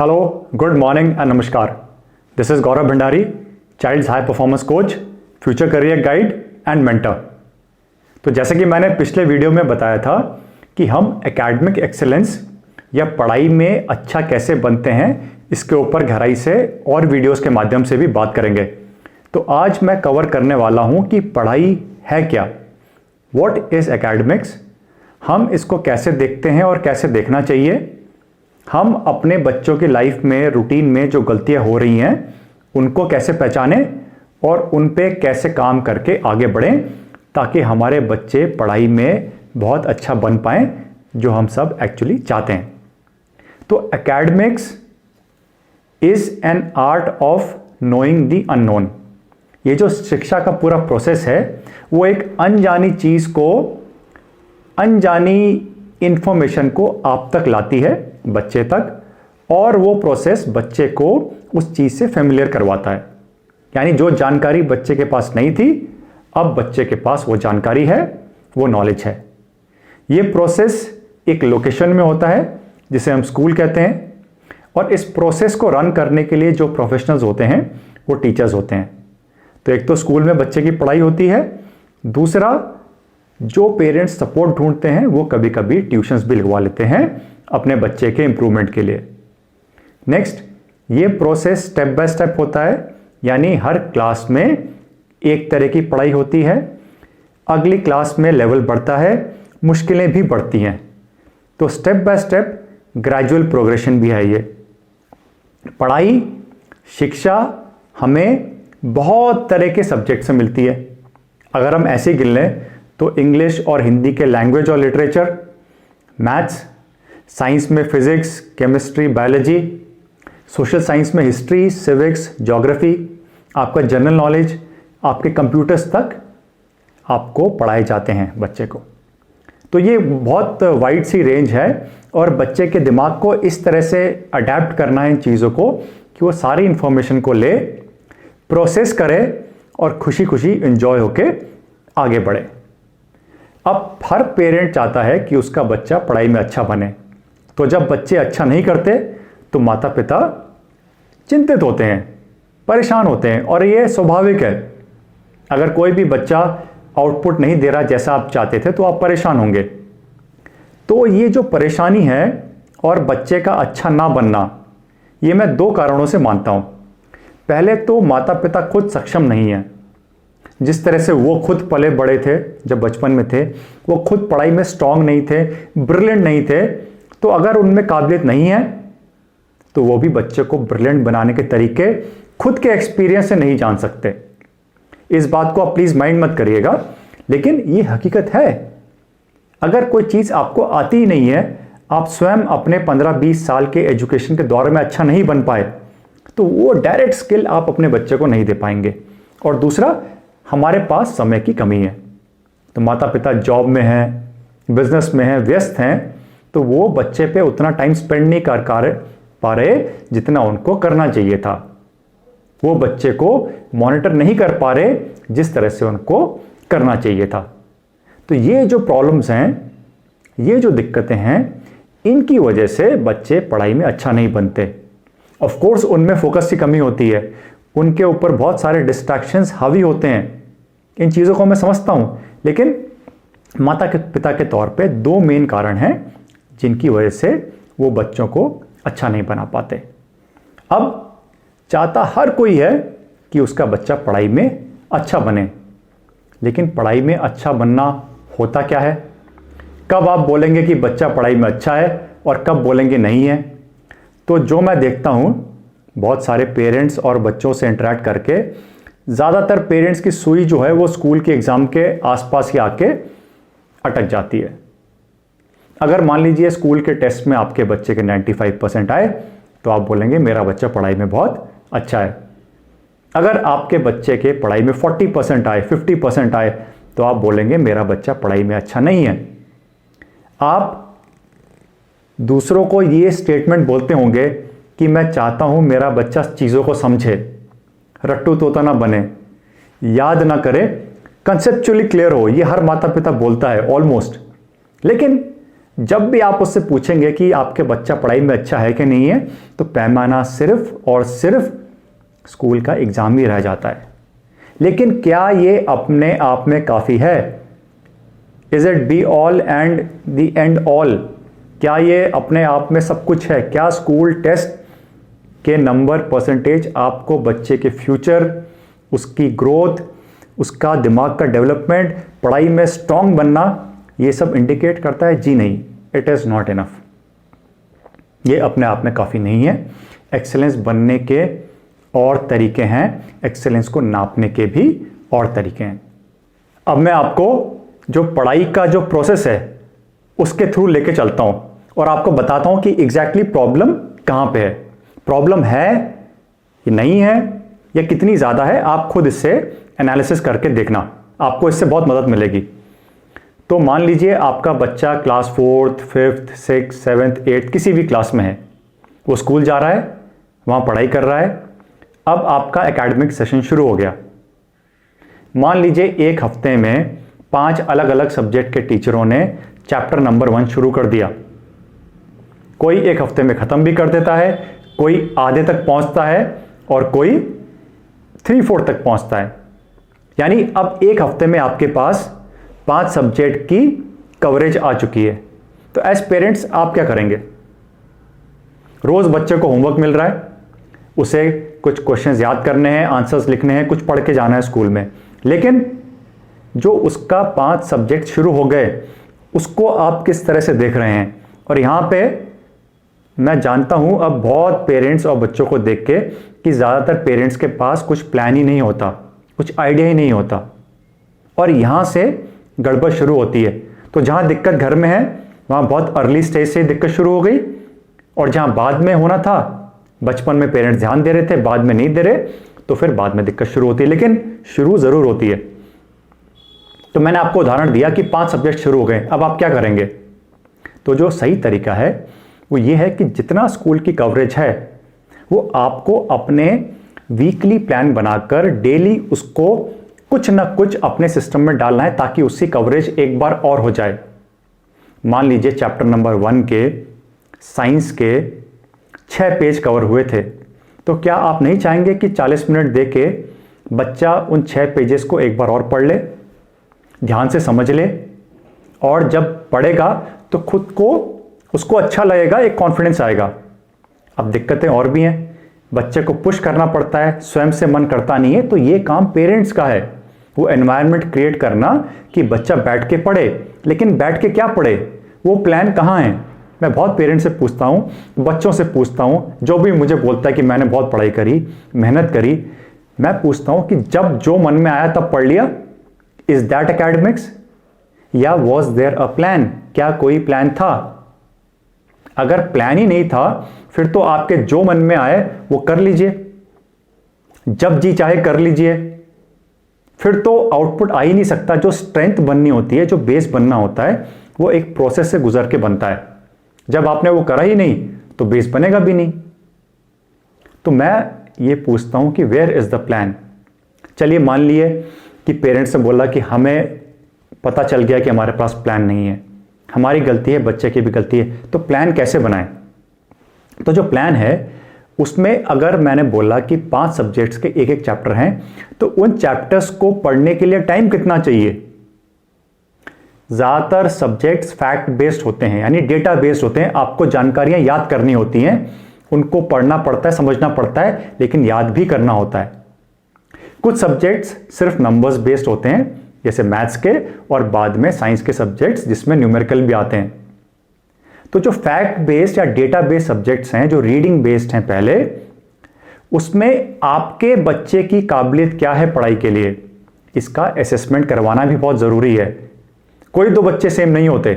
Hello, good morning and namaskar. This is Gaurav Bhandari, Child's High Performance Coach, Future Career Guide and Mentor. तो जैसे कि मैंने पिछले video में बताया था कि हम एकेडमिक एक्सेलेंस या पढ़ाई में अच्छा कैसे बनते हैं, इसके ऊपर गहराई से और वीडियोस के माध्यम से भी बात करेंगे। तो आज मैं कवर करने वाला हूं कि पढ़ाई है क्या, व्हाट इज़ एकेडमिक्स, हम इसको कैसे देखते हैं और कैसे देखना चाहिए, हम अपने बच्चों की लाइफ में रूटीन में जो गलतियां हो रही हैं उनको कैसे पहचानें और उन पे कैसे काम करके आगे बढ़ें ताकि हमारे बच्चे पढ़ाई में बहुत अच्छा बन पाएं, जो हम सब एक्चुअली चाहते हैं। तो academics is an art of knowing the unknown. ये जो शिक्षा का पूरा प्रोसेस है वो एक अनजानी चीज को, अनजानी इंफॉर्मेशन को आप तक लाती है, बच्चे तक, और वो प्रोसेस बच्चे को उस चीज से फेमिलियर करवाता है। यानी जो जानकारी बच्चे के पास नहीं थी, अब बच्चे के पास वो जानकारी है, वो नॉलेज है। ये प्रोसेस एक लोकेशन में होता है जिसे हम स्कूल कहते हैं, और इस प्रोसेस को रन करने के लिए जो प्रोफेशनल्स होते हैं वो टीचर्स होते हैं। तो एक तो स्कूल में बच्चे की पढ़ाई होती है, दूसरा जो पेरेंट्स सपोर्ट ढूंढते हैं वो कभी कभी ट्यूशंस भी लगवा लेते हैं अपने बच्चे के इंप्रूवमेंट के लिए। नेक्स्ट, ये प्रोसेस स्टेप बाय स्टेप होता है, यानी हर क्लास में एक तरह की पढ़ाई होती है, अगली क्लास में लेवल बढ़ता है, मुश्किलें भी बढ़ती हैं। तो step by step gradual progression भी है। ये पढ़ाई, शिक्षा हमें बहुत तरह के सब्जेक्ट से मिलती है। अगर हम ऐसे गिन लें तो इंग्लिश और हिंदी के लैंग्वेज और लिटरेचर, मैथ्स, साइंस में physics, chemistry, biology, social science में हिस्ट्री, सिविक्स, ज्योग्राफी, आपका जनरल नॉलेज, आपके कंप्यूटर्स तक आपको पढ़ाए जाते हैं बच्चे को। तो ये बहुत वाइड सी रेंज है और बच्चे के दिमाग को इस तरह से अडेप्ट करना है इन चीज़ों को कि वो सारी इंफॉर्मेशन को ले, प्रोसेस करे और खुशी खुशी एंजॉय होके आगे बढ़े। अब हर पेरेंट चाहता है कि उसका बच्चा पढ़ाई में अच्छा बने, तो जब बच्चे अच्छा नहीं करते तो माता पिता चिंतित होते हैं, परेशान होते हैं, और ये स्वाभाविक है। अगर कोई भी बच्चा आउटपुट नहीं दे रहा जैसा आप चाहते थे तो आप परेशान होंगे। तो ये जो परेशानी है और बच्चे का अच्छा ना बनना, ये मैं दो कारणों से मानता हूं। पहले तो माता पिता खुद सक्षम नहीं है। जिस तरह से वो खुद पले बड़े थे, जब बचपन में थे, वो खुद पढ़ाई में स्ट्रांग नहीं थे, ब्रिलियंट नहीं थे, तो अगर उनमें काबिलियत नहीं है तो वो भी बच्चे को ब्रिलियंट बनाने के तरीके खुद के एक्सपीरियंस से नहीं जान सकते। इस बात को आप प्लीज माइंड मत करिएगा, लेकिन ये हकीकत है। अगर कोई चीज आपको आती ही नहीं है, आप स्वयं अपने 15-20 साल के एजुकेशन के दौर में अच्छा नहीं बन पाए, तो वो डायरेक्ट स्किल आप अपने बच्चे को नहीं दे पाएंगे। और दूसरा, हमारे पास समय की कमी है। तो माता पिता जॉब में हैं, बिजनेस में हैं, व्यस्त हैं, तो वो बच्चे पे उतना टाइम स्पेंड नहीं कर पा रहे जितना उनको करना चाहिए था। वो बच्चे को मॉनिटर नहीं कर पा रहे जिस तरह से उनको करना चाहिए था। तो ये जो प्रॉब्लम्स हैं, ये जो दिक्कतें हैं, इनकी वजह से बच्चे पढ़ाई में अच्छा नहीं बनते। ऑफ कोर्स उनमें फोकस की कमी होती है, उनके ऊपर बहुत सारे डिस्ट्रैक्शंस हावी होते हैं। इन चीज़ों को मैं समझता हूं, लेकिन माता के पिता के तौर पे दो मेन कारण हैं जिनकी वजह से वो बच्चों को अच्छा नहीं बना पाते। अब चाहता हर कोई है कि उसका बच्चा पढ़ाई में अच्छा बने, लेकिन पढ़ाई में अच्छा बनना होता क्या है? कब आप बोलेंगे कि बच्चा पढ़ाई में अच्छा है और कब बोलेंगे नहीं है? तो जो मैं देखता हूं बहुत सारे पेरेंट्स और बच्चों से इंटरेक्ट करके, ज़्यादातर पेरेंट्स की सुई जो है वो स्कूल के एग्ज़ाम के आसपास ही आके अटक जाती है। अगर मान लीजिए स्कूल के टेस्ट में आपके बच्चे के 95% आए तो आप बोलेंगे मेरा बच्चा पढ़ाई में बहुत अच्छा है। अगर आपके बच्चे के पढ़ाई में 40% आए, 50% आए, तो आप बोलेंगे मेरा बच्चा पढ़ाई में अच्छा नहीं है। आप दूसरों को ये स्टेटमेंट बोलते होंगे कि मैं चाहता हूं मेरा बच्चा चीज़ों को समझे, रट्टू तोता ना बने, याद ना करे, कंसेप्चुअली क्लियर हो। ये हर माता पिता बोलता है ऑलमोस्ट। लेकिन जब भी आप उससे पूछेंगे कि आपके बच्चा पढ़ाई में अच्छा है कि नहीं है, तो पैमाना सिर्फ और सिर्फ स्कूल का एग्जाम ही रह जाता है। लेकिन क्या ये अपने आप में काफ़ी है? Is it be all and the end all? क्या ये अपने आप में सब कुछ है? क्या स्कूल टेस्ट के नंबर, परसेंटेज आपको बच्चे के फ्यूचर, उसकी ग्रोथ, उसका दिमाग का डेवलपमेंट, पढ़ाई में स्ट्रांग बनना, ये सब इंडिकेट करता है? जी नहीं, इट इज़ नॉट इनफ। ये अपने आप में काफ़ी नहीं है। एक्सेलेंस बनने के और तरीके हैं, एक्सेलेंस को नापने के भी और तरीके हैं। अब मैं आपको जो पढ़ाई का जो प्रोसेस है उसके थ्रू लेके चलता हूं और आपको बताता हूं कि एग्जैक्टली प्रॉब्लम कहां पे है। प्रॉब्लम है कि नहीं है या कितनी ज़्यादा है, आप खुद इससे एनालिसिस करके देखना, आपको इससे बहुत मदद मिलेगी। तो मान लीजिए आपका बच्चा class 4th, 5th, 6th, 7th, 8th किसी भी क्लास में है, वो स्कूल जा रहा है, वहाँ पढ़ाई कर रहा है। अब आपका एकेडमिक सेशन शुरू हो गया। मान लीजिए एक हफ्ते में 5 अलग अलग सब्जेक्ट के टीचरों ने चैप्टर नंबर 1 शुरू कर दिया। कोई एक हफ्ते में ख़त्म भी कर देता है, कोई आधे तक पहुंचता है और कोई 3/4 तक पहुंचता है। यानी अब एक हफ्ते में आपके पास 5 सब्जेक्ट की कवरेज आ चुकी है। तो एज पेरेंट्स आप क्या करेंगे? रोज बच्चे को होमवर्क मिल रहा है, उसे कुछ क्वेश्चंस याद करने हैं, आंसर्स लिखने हैं, कुछ पढ़ के जाना है स्कूल में, लेकिन जो उसका 5 सब्जेक्ट शुरू हो गए उसको आप किस तरह से देख रहे हैं? और यहां पे मैं जानता हूं अब बहुत पेरेंट्स और बच्चों को देख के कि ज़्यादातर पेरेंट्स के पास कुछ प्लान ही नहीं होता, कुछ आइडिया ही नहीं होता, और यहां से गड़बड़ शुरू होती है। तो जहां दिक्कत घर में है वहां बहुत अर्ली स्टेज से दिक्कत शुरू हो गई, और जहां बाद में होना था, बचपन में पेरेंट्स ध्यान दे रहे थे, बाद में नहीं दे रहे, तो फिर बाद में दिक्कत शुरू होती है, लेकिन शुरू जरूर होती है। तो मैंने आपको उदाहरण दिया कि 5 सब्जेक्ट शुरू हो गए, अब आप क्या करेंगे? तो जो सही तरीका है वो ये है कि जितना स्कूल की कवरेज है वो आपको अपने वीकली प्लान बनाकर डेली उसको कुछ ना कुछ अपने सिस्टम में डालना है, ताकि उसकी कवरेज एक बार और हो जाए। मान लीजिए चैप्टर नंबर 1 के साइंस के 6 पेज कवर हुए थे, तो क्या आप नहीं चाहेंगे कि 40 मिनट दे के बच्चा उन 6 पेजेस को एक बार और पढ़ ले, ध्यान से समझ ले, और जब पढ़ेगा तो खुद को उसको अच्छा लगेगा, एक कॉन्फिडेंस आएगा। अब दिक्कतें और भी हैं, बच्चे को पुश करना पड़ता है, स्वयं से मन करता नहीं है, तो ये काम पेरेंट्स का है, वो एनवायरनमेंट क्रिएट करना कि बच्चा बैठ के पढ़े। लेकिन बैठ के क्या पढ़े, वो प्लान कहाँ है? मैं बहुत पेरेंट्स से पूछता हूँ, बच्चों से पूछता हूँ, जो भी मुझे बोलता है कि मैंने बहुत पढ़ाई करी, मेहनत करी, मैं पूछता हूँ कि जब जो मन में आया तब पढ़ लिया? Is that academics? या वॉज देयर अ प्लान? क्या कोई प्लान था? अगर प्लान ही नहीं था फिर तो आपके जो मन में आए वो कर लीजिए, जब जी चाहे कर लीजिए, फिर तो आउटपुट आ ही नहीं सकता। जो स्ट्रेंथ बननी होती है, जो बेस बनना होता है, वो एक प्रोसेस से गुजर के बनता है। जब आपने वो करा ही नहीं तो बेस बनेगा भी नहीं। तो मैं ये पूछता हूं कि वेयर इज द प्लान? चलिए मान लिए कि पेरेंट्स ने बोला कि हमें पता चल गया कि हमारे पास प्लान नहीं है, हमारी गलती है, बच्चे की भी गलती है, तो प्लान कैसे बनाएं? तो जो प्लान है उसमें अगर मैंने बोला कि 5 सब्जेक्ट्स के एक एक चैप्टर हैं, तो उन चैप्टर्स को पढ़ने के लिए टाइम कितना चाहिए? ज्यादातर सब्जेक्ट्स फैक्ट बेस्ड होते हैं, यानी डेटा बेस्ड होते हैं। आपको जानकारियां याद करनी होती हैं, उनको पढ़ना पड़ता है, समझना पड़ता है, लेकिन याद भी करना होता है। कुछ सब्जेक्ट्स सिर्फ नंबर्स बेस्ड होते हैं, जैसे मैथ्स के, और बाद में साइंस के सब्जेक्ट्स जिसमें न्यूमेरिकल भी आते हैं। तो जो फैक्ट बेस्ड या डेटा बेस्ड सब्जेक्ट्स हैं, जो रीडिंग बेस्ड हैं पहले, उसमें आपके बच्चे की काबिलियत क्या है पढ़ाई के लिए, इसका असेसमेंट करवाना भी बहुत जरूरी है। कोई 2 बच्चे सेम नहीं होते,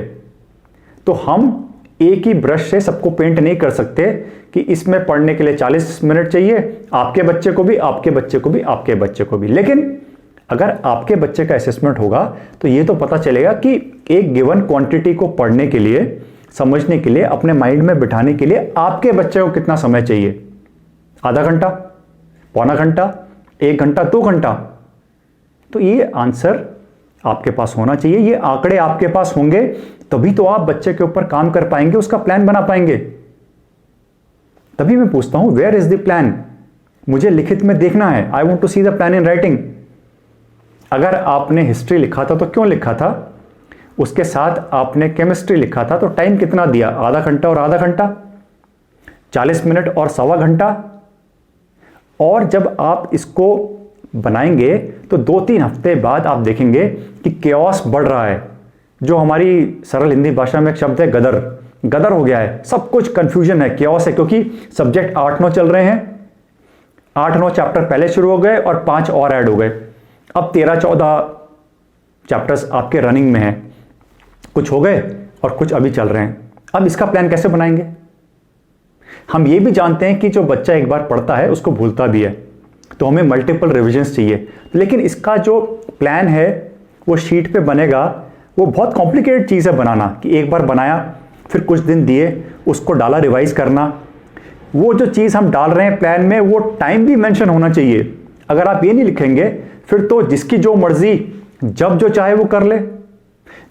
तो हम एक ही ब्रश से सबको पेंट नहीं कर सकते कि इसमें पढ़ने के लिए 40 मिनट चाहिए, आपके बच्चे को भी, आपके बच्चे को भी, आपके बच्चे को भी। लेकिन अगर आपके बच्चे का असेसमेंट होगा तो ये तो पता चलेगा कि एक गिवन क्वांटिटी को पढ़ने के लिए, समझने के लिए, अपने माइंड में बिठाने के लिए आपके बच्चे को कितना समय चाहिए। आधा घंटा, पौना घंटा, 1 घंटा, 2 घंटा? तो ये आंसर आपके पास होना चाहिए। ये आंकड़े आपके पास होंगे तभी तो आप बच्चे के ऊपर काम कर पाएंगे, उसका प्लान बना पाएंगे। तभी मैं पूछता हूं वेयर इज द प्लान, मुझे लिखित में देखना है। I want to see the plan in writing. अगर आपने हिस्ट्री लिखा था तो क्यों लिखा था, उसके साथ आपने केमिस्ट्री लिखा था तो टाइम कितना दिया, आधा घंटा और आधा घंटा, 40 मिनट और सवा घंटा। और जब आप इसको बनाएंगे तो 2-3 हफ्ते बाद आप देखेंगे कि केओस बढ़ रहा है। जो हमारी सरल हिंदी भाषा में एक शब्द है गदर, गदर हो गया है, सब कुछ कंफ्यूजन है, केओस है, क्योंकि सब्जेक्ट 8-9 चल रहे हैं। 8-9 चैप्टर पहले शुरू हो गए और 5 और ऐड हो गए। अब 13-14 चैप्टर्स आपके रनिंग में हैं, कुछ हो गए और कुछ अभी चल रहे हैं। अब इसका प्लान कैसे बनाएंगे? हम ये भी जानते हैं कि जो बच्चा एक बार पढ़ता है उसको भूलता भी है, तो हमें मल्टीपल रिविजन्स चाहिए। लेकिन इसका जो प्लान है वो शीट पे बनेगा, वो बहुत कॉम्प्लिकेटेड चीज़ है बनाना, कि एक बार बनाया फिर कुछ दिन दिए, उसको डाला रिवाइज करना। वो जो चीज़ हम डाल रहे हैं प्लान में वो टाइम भी मेंशन होना चाहिए। अगर आप ये नहीं लिखेंगे फिर तो जिसकी जो मर्जी जब जो चाहे वो कर ले,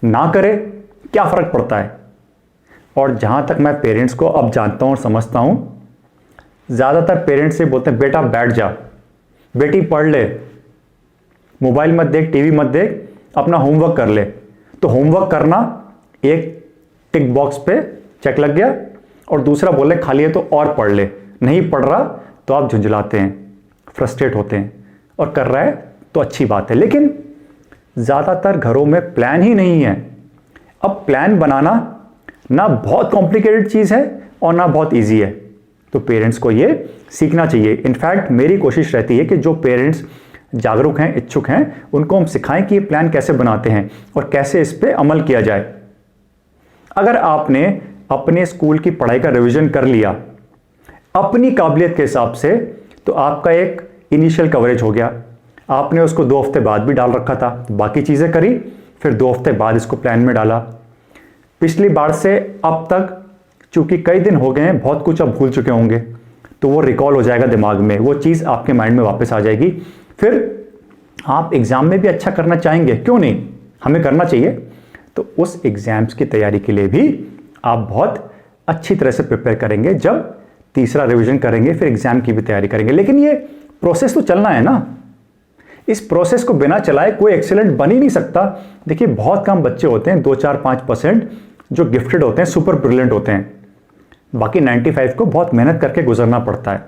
ना करे क्या फर्क पड़ता है। और जहां तक मैं पेरेंट्स को अब जानता हूं और समझता हूं, ज्यादातर पेरेंट्स से बोलते हैं बेटा बैठ जा, बेटी पढ़ ले, मोबाइल मत देख, टीवी मत देख, अपना होमवर्क कर ले। तो होमवर्क करना एक टिक बॉक्स पे चेक लग गया, और दूसरा बोले खाली है तो और पढ़ ले। नहीं पढ़ रहा तो आप झुंझलाते हैं, फ्रस्ट्रेट होते हैं, और कर रहा है तो अच्छी बात है। लेकिन ज़्यादातर घरों में प्लान ही नहीं है। अब प्लान बनाना ना बहुत कॉम्प्लिकेटेड चीज़ है और ना बहुत ईजी है, तो पेरेंट्स को ये सीखना चाहिए। इनफैक्ट मेरी कोशिश रहती है कि जो पेरेंट्स जागरूक हैं, इच्छुक हैं, उनको हम सिखाएं कि ये प्लान कैसे बनाते हैं और कैसे इस पर अमल किया जाए। अगर आपने अपने स्कूल की पढ़ाई का रिवीजन कर लिया अपनी काबिलियत के हिसाब से, तो आपका एक इनिशियल कवरेज हो गया। आपने उसको 2 हफ्ते बाद भी डाल रखा था, बाकी चीज़ें करी, फिर 2 हफ्ते बाद इसको प्लान में डाला। पिछली बार से अब तक चूंकि कई दिन हो गए हैं, बहुत कुछ अब भूल चुके होंगे, तो वो रिकॉल हो जाएगा दिमाग में, वो चीज़ आपके माइंड में वापस आ जाएगी। फिर आप एग्ज़ाम में भी अच्छा करना चाहेंगे, क्यों नहीं, हमें करना चाहिए। तो उस एग्ज़ाम्स की तैयारी के लिए भी आप बहुत अच्छी तरह से प्रिपेयर करेंगे। जब तीसरा रिवीजन करेंगे फिर एग्ज़ाम की भी तैयारी करेंगे। लेकिन ये प्रोसेस तो चलना है ना, इस प्रोसेस को बिना चलाए कोई एक्सीलेंट बन ही नहीं सकता। देखिए बहुत कम बच्चे होते हैं, 2-4-5% जो गिफ्टेड होते हैं, सुपर ब्रिलियंट होते हैं, बाकी 95 को बहुत मेहनत करके गुजरना पड़ता है।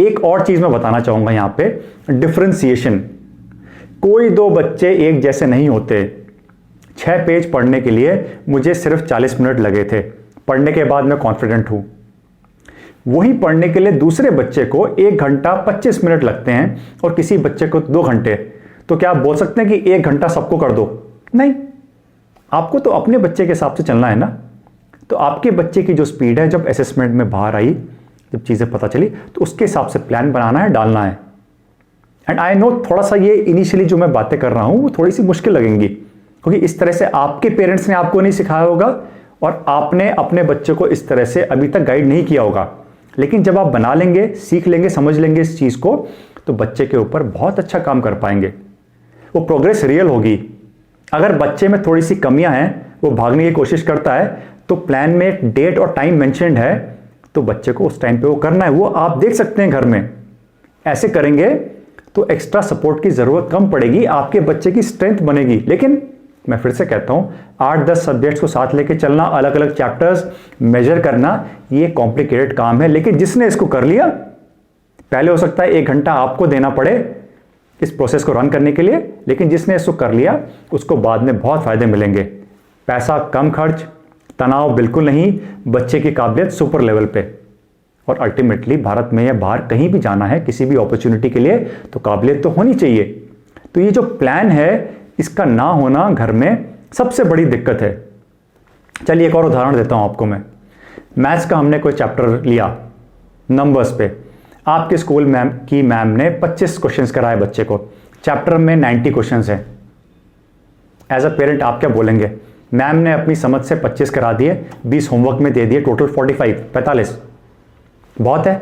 एक और चीज मैं बताना चाहूंगा यहां पे, डिफरेंशिएशन। कोई 2 बच्चे एक जैसे नहीं होते। 6 पेज पढ़ने के लिए मुझे सिर्फ 40 मिनट लगे थे, पढ़ने के बाद मैं कॉन्फिडेंट हूं। वही पढ़ने के लिए दूसरे बच्चे को 1 घंटा 25 मिनट लगते हैं और किसी बच्चे को 2 घंटे। तो क्या आप बोल सकते हैं कि 1 घंटा सबको कर दो? नहीं, आपको तो अपने बच्चे के हिसाब से चलना है ना। तो आपके बच्चे की जो स्पीड है, जब असेसमेंट में बाहर आई, जब चीज़ें पता चली, तो उसके हिसाब से प्लान बनाना है, डालना है। एंड आई नो थोड़ा सा ये इनिशियली जो मैं बातें कर रहा हूँ वो थोड़ी सी मुश्किल लगेंगी, क्योंकि इस तरह से आपके पेरेंट्स ने आपको नहीं सिखाया होगा और आपने अपने बच्चे को इस तरह से अभी तक गाइड नहीं किया होगा। लेकिन जब आप बना लेंगे, सीख लेंगे, समझ लेंगे इस चीज़ को, तो बच्चे के ऊपर बहुत अच्छा काम कर पाएंगे। वो प्रोग्रेस रियल होगी। अगर बच्चे में थोड़ी सी कमियां हैं, वो भागने की कोशिश करता है, तो प्लान में एक डेट और टाइम मेंशन्ड है, तो बच्चे को उस टाइम पे वो करना है। वो आप देख सकते हैं घर में। ऐसे करेंगे तो एक्स्ट्रा सपोर्ट की ज़रूरत कम पड़ेगी, आपके बच्चे की स्ट्रेंथ बनेगी। लेकिन मैं फिर से कहता हूं, 8-10 सब्जेक्ट्स को साथ लेके चलना, अलग अलग चैप्टर्स मेजर करना, ये कॉम्प्लिकेटेड काम है। लेकिन जिसने इसको कर लिया, पहले हो सकता है 1 घंटा आपको देना पड़े इस प्रोसेस को रन करने के लिए, लेकिन जिसने इसको कर लिया उसको बाद में बहुत फायदे मिलेंगे। पैसा कम खर्च, तनाव बिल्कुल नहीं, बच्चे की काबिलियत सुपर लेवल पे। और अल्टीमेटली भारत में या बाहर कहीं भी जाना है किसी भी अपॉर्चुनिटी के लिए, तो काबिलियत तो होनी चाहिए। तो ये जो प्लान है, इसका ना होना घर में सबसे बड़ी दिक्कत है। चलिए एक और उदाहरण देता हूं आपको मैं। मैथ्स का हमने कोई चैप्टर लिया नंबर्स पे, आपके स्कूल मैम ने 25 क्वेश्चंस कराए बच्चे को, चैप्टर में 90 क्वेश्चंस हैं। एज अ पेरेंट आप क्या बोलेंगे? मैम ने अपनी समझ से 25 करा दिए, 20 होमवर्क में दे दिए, टोटल 45 बहुत है।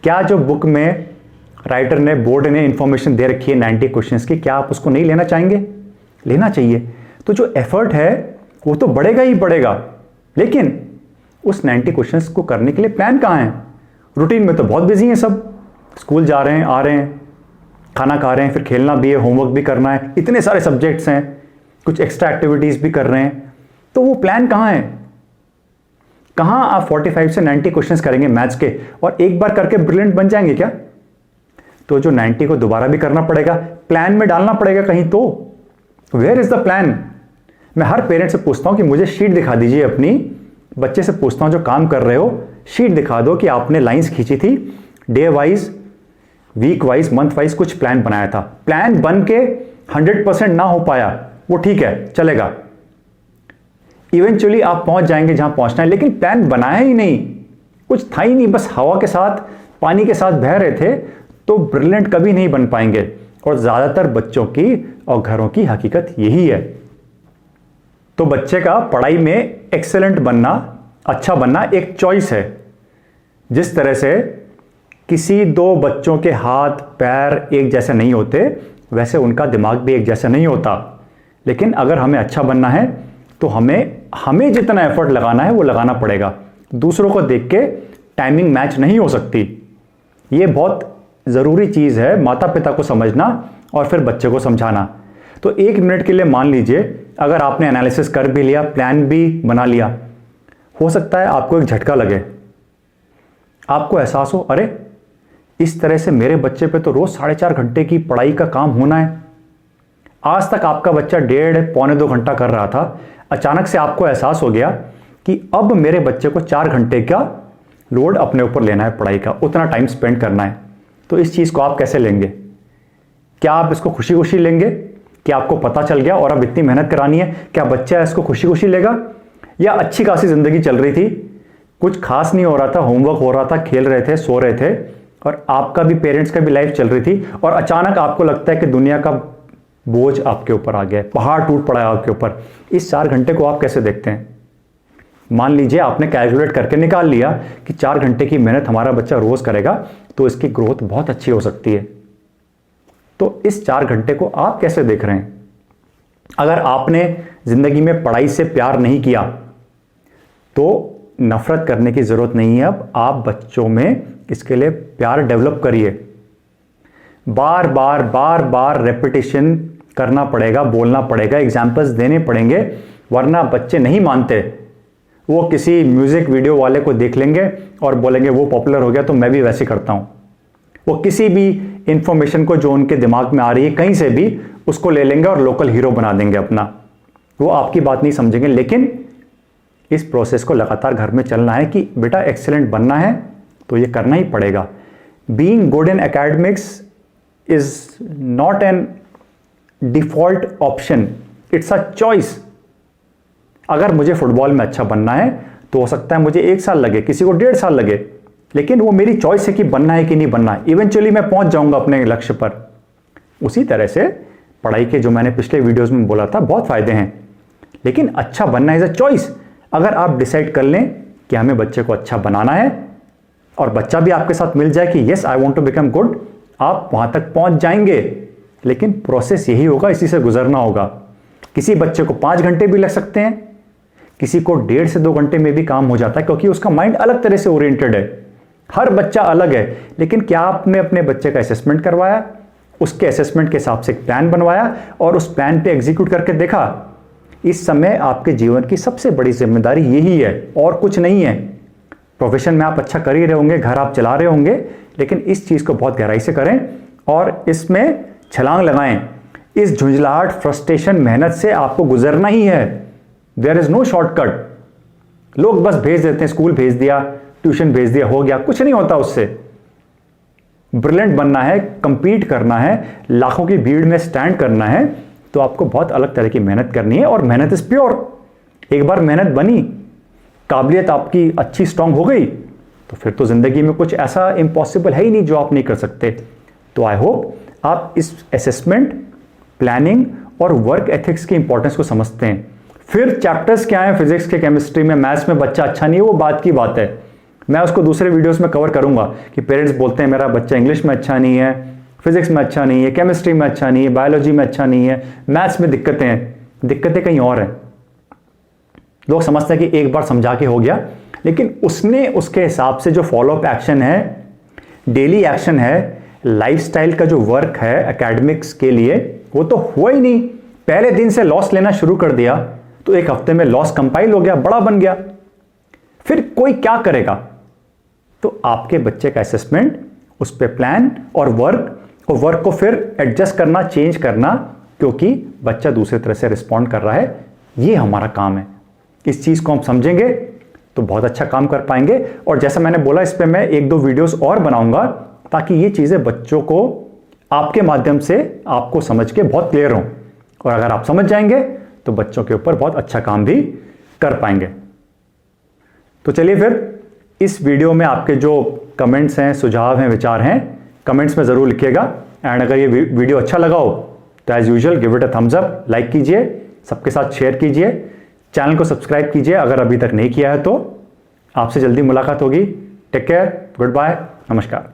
क्या जो बुक में राइटर ने, बोर्ड ने इंफॉर्मेशन दे रखी है 90 क्वेश्चंस की, क्या आप उसको नहीं लेना चाहेंगे? लेना चाहिए। तो जो एफर्ट है वो तो बढ़ेगा ही बढ़ेगा, लेकिन उस 90 क्वेश्चंस को करने के लिए प्लान कहाँ है? रूटीन में तो बहुत बिजी हैं सब, स्कूल जा रहे हैं, आ रहे हैं, खाना खा रहे हैं, फिर खेलना भी है, होमवर्क भी करना है, इतने सारे सब्जेक्ट्स हैं, कुछ एक्स्ट्रा एक्टिविटीज भी कर रहे हैं, तो वो प्लान कहाँ है? कहाँ आप 45 से 90 क्वेश्चंस करेंगे मैथ्स के और एक बार करके ब्रिलियंट बन जाएंगे क्या? तो जो 90 को दोबारा भी करना पड़ेगा, प्लान में डालना पड़ेगा कहीं तो। Where is the plan? मैं हर पेरेंट से पूछता हूं कि मुझे शीट दिखा दीजिए अपनी, बच्चे से पूछता हूं जो काम कर रहे हो, शीट दिखा दो कि आपने लाइंस खींची थी, day wise, week wise, month wise कुछ प्लान बनाया था, प्लान बन के 100% ना हो पाया, वो ठीक है, चलेगा, इवेंचुअली आप पहुंच जाएंगे जहां पहुंचना है, लेकिन प्लान बनाया ही नहीं, कुछ था ही नहीं, बस हवा के साथ, पानी के साथ बह रहे थे, तो ब्रिलियंट कभी नहीं बन पाएंगे। और ज्यादातर बच्चों की और घरों की हकीकत यही है। तो बच्चे का पढ़ाई में एक्सेलेंट बनना, अच्छा बनना एक चॉइस है। जिस तरह से किसी दो बच्चों के हाथ पैर एक जैसे नहीं होते, वैसे उनका दिमाग भी एक जैसा नहीं होता। लेकिन अगर हमें अच्छा बनना है तो हमें जितना एफर्ट लगाना है वो लगाना पड़ेगा। दूसरों को देख के टाइमिंग मैच नहीं हो सकती। ये बहुत ज़रूरी चीज़ है, माता पिता को समझना और फिर बच्चे को समझाना। तो 1 मिनट के लिए मान लीजिए अगर आपने एनालिसिस कर भी लिया, प्लान भी बना लिया, हो सकता है आपको एक झटका लगे, आपको एहसास हो, अरे इस तरह से मेरे बच्चे पे तो रोज 4.5 घंटे की पढ़ाई का काम होना है। आज तक आपका बच्चा 1.5 पौने 2 घंटा कर रहा था, अचानक से आपको एहसास हो गया कि अब मेरे बच्चे को 4 घंटे का लोड अपने ऊपर लेना है, पढ़ाई का उतना टाइम स्पेंड करना है। तो इस चीज को आप कैसे लेंगे? क्या आप इसको खुशी खुशी लेंगे कि आपको पता चल गया और अब इतनी मेहनत करानी है? क्या बच्चा इसको खुशी खुशी लेगा? या अच्छी खासी जिंदगी चल रही थी, कुछ खास नहीं हो रहा था, होमवर्क हो रहा था, खेल रहे थे, सो रहे थे, और आपका भी, पेरेंट्स का भी लाइफ चल रही थी, और अचानक आपको लगता है कि दुनिया का बोझ आपके ऊपर आ गया, पहाड़ टूट पड़ा है आपके ऊपर। इस 4 घंटे को आप कैसे देखते हैं? मान लीजिए आपने कैलकुलेट करके निकाल लिया कि 4 घंटे की मेहनत हमारा बच्चा रोज करेगा तो इसकी ग्रोथ बहुत अच्छी हो सकती है। तो इस 4 घंटे को आप कैसे देख रहे हैं? अगर आपने जिंदगी में पढ़ाई से प्यार नहीं किया तो नफरत करने की जरूरत नहीं है। अब आप बच्चों में इसके लिए प्यार डेवलप करिए। बार बार बार बार रेपिटेशन करना पड़ेगा, बोलना पड़ेगा, एग्जाम्पल्स देने पड़ेंगे, वरना बच्चे नहीं मानते। वो किसी म्यूजिक वीडियो वाले को देख लेंगे और बोलेंगे वो पॉपुलर हो गया तो मैं भी वैसे करता हूं। वो किसी भी इंफॉर्मेशन को जो उनके दिमाग में आ रही है कहीं से भी उसको ले लेंगे और लोकल हीरो बना देंगे अपना। वो आपकी बात नहीं समझेंगे। लेकिन इस प्रोसेस को लगातार घर में चलना है कि बेटा एक्सीलेंट बनना है तो ये करना ही पड़ेगा। Being good in academics is not an default option, it's a choice. अगर मुझे फुटबॉल में अच्छा बनना है तो हो सकता है मुझे 1 साल लगे, किसी को 1.5 साल लगे, लेकिन वो मेरी चॉइस है कि बनना है कि नहीं बनना है। इवेंचुअली मैं पहुंच जाऊंगा अपने लक्ष्य पर। उसी तरह से पढ़ाई के जो मैंने पिछले वीडियोस में बोला था, बहुत फायदे हैं, लेकिन अच्छा बनना इज अ चॉइस। अगर आप डिसाइड कर लें कि हमें बच्चे को अच्छा बनाना है और बच्चा भी आपके साथ मिल जाए कि yes I want to become good, आप वहां तक पहुंच जाएंगे। लेकिन प्रोसेस यही होगा, इसी से गुजरना होगा। किसी बच्चे को 5 घंटे भी लग सकते हैं, किसी को 1.5 से 2 घंटे में भी काम हो जाता है, क्योंकि उसका माइंड अलग तरह से ओरिएंटेड है। हर बच्चा अलग है। लेकिन क्या आपने अपने बच्चे का असेसमेंट करवाया, उसके असेसमेंट के हिसाब से एक प्लान बनवाया और उस प्लान पे एग्जीक्यूट करके देखा? इस समय आपके जीवन की सबसे बड़ी जिम्मेदारी यही है और कुछ नहीं है। प्रोफेशन में आप अच्छा कर ही रहे होंगे, घर आप चला रहे होंगे, लेकिन इस चीज को बहुत गहराई से करें और इसमें छलांग लगाएं। इस झुंझलाहट, फ्रस्ट्रेशन, मेहनत से आपको गुजरना ही है। There is no shortcut. लोग बस भेज देते हैं, स्कूल भेज दिया, ट्यूशन भेज दिया, हो गया, कुछ नहीं होता उससे। ब्रिलियंट बनना है, कंपीट करना है, लाखों की भीड़ में स्टैंड करना है, तो आपको बहुत अलग तरह की मेहनत करनी है। और मेहनत इज प्योर। एक बार मेहनत बनी, काबिलियत आपकी अच्छी स्ट्रांग हो गई, तो फिर तो जिंदगी में कुछ ऐसा इम्पॉसिबल है ही नहीं जो आप नहीं कर सकते। तो आई होप आप इस असेसमेंट, प्लानिंग और वर्क एथिक्स की इंपॉर्टेंस को समझते हैं। फिर चैप्टर्स क्या है, फिजिक्स के, केमिस्ट्री में, मैथ्स में बच्चा अच्छा नहीं है, वो बात की बात है। मैं उसको दूसरे वीडियोस में कवर करूंगा कि पेरेंट्स बोलते हैं मेरा बच्चा इंग्लिश में अच्छा नहीं है, फिजिक्स में अच्छा नहीं है, केमिस्ट्री में अच्छा नहीं है, बायोलॉजी में अच्छा नहीं है, मैथ्स में दिक्कतें हैं। दिक्कतें कहीं और हैं। लोग समझते हैं कि एक बार समझा के हो गया, लेकिन उसने उसके हिसाब से जो फॉलोअप एक्शन है, डेली एक्शन है, लाइफस्टाइल का जो वर्क है एकेडमिक्स के लिए, वो तो हुआ ही नहीं। पहले दिन से लॉस लेना शुरू कर दिया तो एक हफ्ते में लॉस कंपाइल हो गया, बड़ा बन गया। फिर कोई क्या करेगा? तो आपके बच्चे का असेसमेंट, उस पर प्लान और वर्क को फिर एडजस्ट करना, चेंज करना, क्योंकि बच्चा दूसरी तरह से रिस्पॉन्ड कर रहा है। ये हमारा काम है। इस चीज को हम समझेंगे तो बहुत अच्छा काम कर पाएंगे। और जैसा मैंने बोला, इस पे मैं 1-2 वीडियोस और बनाऊंगा ताकि ये चीजें बच्चों को आपके माध्यम से आपको समझ के बहुत क्लियर हों। और अगर आप समझ जाएंगे तो बच्चों के ऊपर बहुत अच्छा काम भी कर पाएंगे। तो चलिए फिर इस वीडियो में आपके जो कमेंट्स हैं, सुझाव हैं, विचार हैं, कमेंट्स में जरूर लिखिएगा। एंड अगर ये वीडियो अच्छा लगा हो तो as usual give it a thumbs up, like कीजिए, सबके साथ शेयर कीजिए, चैनल को सब्सक्राइब कीजिए अगर अभी तक नहीं किया है तो। आपसे जल्दी मुलाकात होगी। टेक केयर, गुड बाय, नमस्कार।